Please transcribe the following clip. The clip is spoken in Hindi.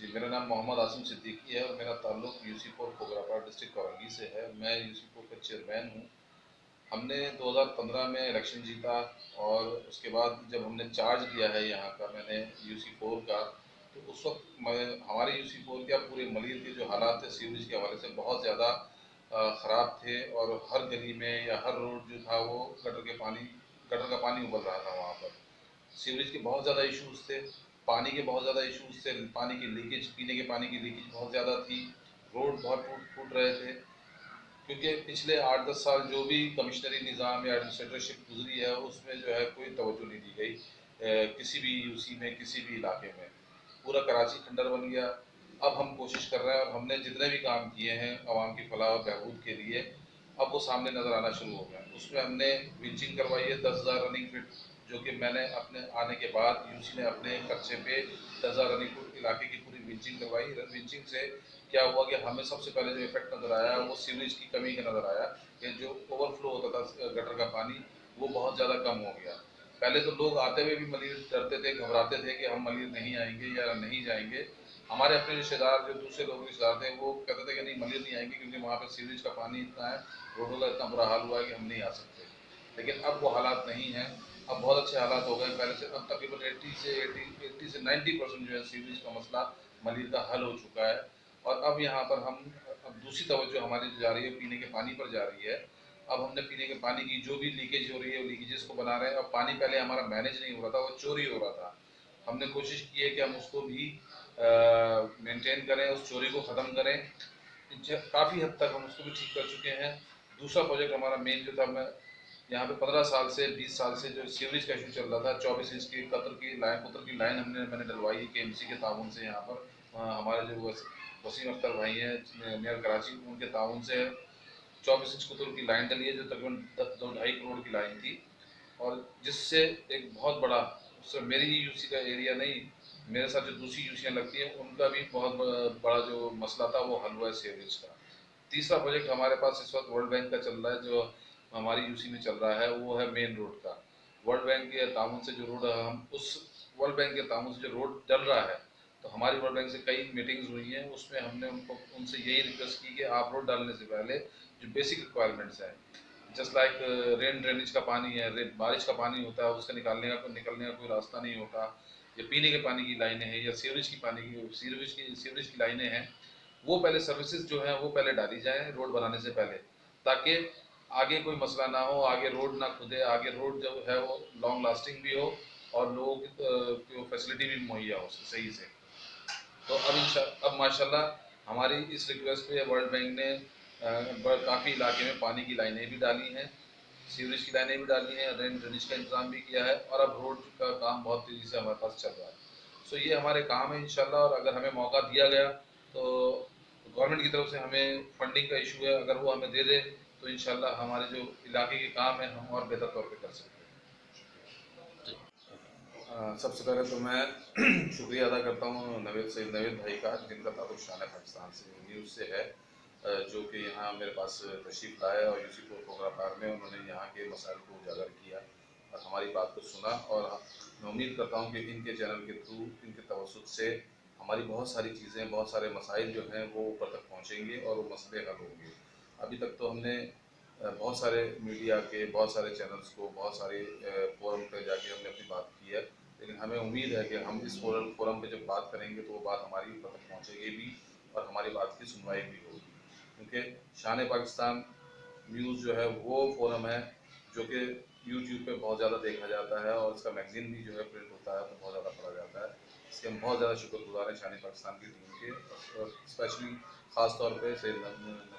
जी, मेरा नाम मोहम्मद आसिम सिद्दीकी है और मेरा ताल्लुक यूसी4 कोबरापाड़ डिस्ट्रिक्ट वारंगी से है। मैं यूसी4 का चेयरमैन हूँ। हमने 2015 में इलेक्शन जीता और उसके बाद जब हमने चार्ज लिया है यहाँ का, मैंने यूसी4 का, तो उस वक्त मैं हमारे यूसी4 के पूरे मलिर के जो हालात थे सीवरेज के हवाले से बहुत ज़्यादा ख़राब थे और हर गली में या हर रोड जो था वो गटर का पानी उबल रहा था वहाँ पर। सीवरेज के बहुत ज़्यादा इश्यूज थे, पानी के बहुत ज़्यादा इश्यूज थे, पानी की लीकेज, पीने के पानी की लीकेज बहुत ज़्यादा थी, रोड बहुत टूट फूट रहे थे। क्योंकि पिछले 8-10 साल जो भी कमिश्नरी निज़ाम या एडमिनिस्ट्रेटरशिप गुजरी है उसमें जो है कोई तवज्जो नहीं दी गई किसी भी यूसी में, किसी भी इलाके में। पूरा कराची खंडर बन गया। अब हम कोशिश कर रहे हैं और हमने जितने भी काम किए हैं आवाम की फलाह और बहबूद के लिए, अब वो सामने नज़र आना शुरू हो गया। उसमें हमने विंचिंग करवाई है 10,000 रनिंग फिट, जो कि मैंने अपने आने के बाद यूसी ने अपने खर्चे पे 10,000 रनिंग फुट इलाके की पूरी विंचिंग करवाई। विंचिंग से क्या हुआ कि हमें सबसे पहले जो इफेक्ट नज़र आया वो सीवरेज की कमी का नज़र आया कि जो ओवरफ्लो होता था गटर का पानी वो बहुत ज़्यादा कम हो गया। पहले तो लोग आते हुए भी मलिर डरते थे, घबराते थे कि हम मलिर नहीं आएंगे या नहीं जाएंगे। हमारे अपने रिश्तेदार जो दूसरे लोग रिश्तेदार थे वो कहते थे कि नहीं मलिर नहीं आएंगे क्योंकि वहाँ पर सीवरेज का पानी इतना है, रोडों का इतना बुरा हाल हुआ है कि हम नहीं आ सकते। लेकिन अब वो हालात नहीं हैं। अब बहुत अच्छे हालात हो गए पहले से। अब तकरीबन 80 से 90% जो है सीवरेज का मसला मलिर का हल हो चुका है। और अब यहाँ पर हम अब दूसरी तवज्जो हमारी जा रही है पीने के पानी पर जा रही है। अब हमने पीने के पानी की जो भी लीकेज हो रही है लीकेजेस को बना रहे हैं। अब पानी पहले हमारा मैनेज नहीं हो रहा था, वो चोरी हो रहा था। हमने कोशिश की है कि हम उसको भी मेंटेन करें, उस चोरी को ख़त्म करें। काफ़ी हद तक हम उसको भी ठीक कर चुके हैं। दूसरा प्रोजेक्ट हमारा मेन जो था, मैं यहाँ पे 15 साल से 20 साल से जो सीवरेज का इशू चल रहा था, 24 इंच की कतर की लाइन मैंने डलवाई केएमसी के ताउन से यहाँ पर। हमारे जो वसीम अख्तर भाई हैं मेयर कराची, उनके ताउन से 24 इंच कुतुल की लाइन डली है जो तकरीबन 2-2.5 करोड़ की लाइन थी। और जिससे एक बहुत बड़ा, सिर्फ मेरी ही यूसी का एरिया नहीं, मेरे साथ जो दूसरी यूसियाँ लगती हैं उनका भी बहुत बड़ा जो मसला था वो हल हुआ है सीवरेज का। तीसरा प्रोजेक्ट हमारे पास इस वक्त वर्ल्ड बैंक का चल रहा है, जो हमारी यूसी में चल रहा है, वो है मेन रोड का। वर्ल्ड बैंक के ताउन से जो रोड हम उस वर्ल्ड बैंक के ताउन से जो रोड डल रहा है, तो हमारी वर्ल्ड बैंक से कई मीटिंग्स हुई हैं। उसमें हमने उनसे यही रिक्वेस्ट की कि आप रोड डालने से पहले जो बेसिक रिक्वायरमेंट्स हैं, जस्ट लाइक रेन ड्रेनेज का पानी है, बारिश का पानी होता है, उसका निकलने का कोई रास्ता नहीं होता, या पीने के पानी की लाइनें हैं या सीवरेज की लाइनें हैं, वो पहले सर्विसेज जो है वो पहले डाली जाए रोड बनाने से पहले, ताकि आगे कोई मसला ना हो, आगे रोड ना खुदे, आगे रोड जो है वो लॉन्ग लास्टिंग भी हो और लोगों की फैसिलिटी भी मुहैया हो सही से। तो अब माशाल्लाह हमारी इस रिक्वेस्ट पे वर्ल्ड बैंक ने काफ़ी इलाके में पानी की लाइनें भी डाली हैं, सीवरेज की लाइनें भी डाली हैं, रेन ड्रेनेज का इंतजाम भी किया है और अब रोड का काम बहुत तेज़ी से हमारे पास चल रहा है। सो ये हमारे काम है इंशाल्लाह। और अगर हमें मौका दिया गया तो गवर्नमेंट की तरफ से हमें फंडिंग का इशू है, अगर वो हमें दे दे तो इंशाल्लाह हमारे जो इलाके के काम है हम और बेहतर तौर पे कर सकते हैं। सबसे पहले तो मैं शुक्रिया अदा करता हूँ नवेद भाई का, जिनका ताल्लुक शान पाकिस्तान से न्यूज़ से है, जो कि यहाँ मेरे पास तशरीफ़ लाए और यूसी4 प्रोग्राम में उन्होंने यहाँ के मसाइल को उजागर किया और हमारी बात को सुना। और मैं उम्मीद करता हूँ कि इनके चैनल के थ्रू, इनके तवसुत से हमारी बहुत सारी चीज़ें, बहुत सारे मसाइल जो हैं वो ऊपर तक पहुँचेंगे और वो मसले हल होंगे। अभी तक तो हमने बहुत सारे मीडिया के, बहुत सारे चैनल्स को, बहुत सारे फोरम पे जाके हमने अपनी बात की है, लेकिन हमें उम्मीद है कि हम इस फोरम पे जब बात करेंगे तो वो बात हमारी ऊपर तक पहुँचेगी भी और हमारी बात की सुनवाई भी होगी। क्योंकि शान पाकिस्तान न्यूज़ जो है वो फोरम है जो कि यूट्यूब पे बहुत ज़्यादा देखा जाता है और इसका मैगज़ीन भी जो है प्रिंट होता है तो बहुत ज़्यादा पढ़ा जाता है। इसके हम बहुत ज़्यादा शुक्रगुजार हैं शान पाकिस्तान की टीम के, और स्पेशली ख़ास तौर पर सैयद नवीद।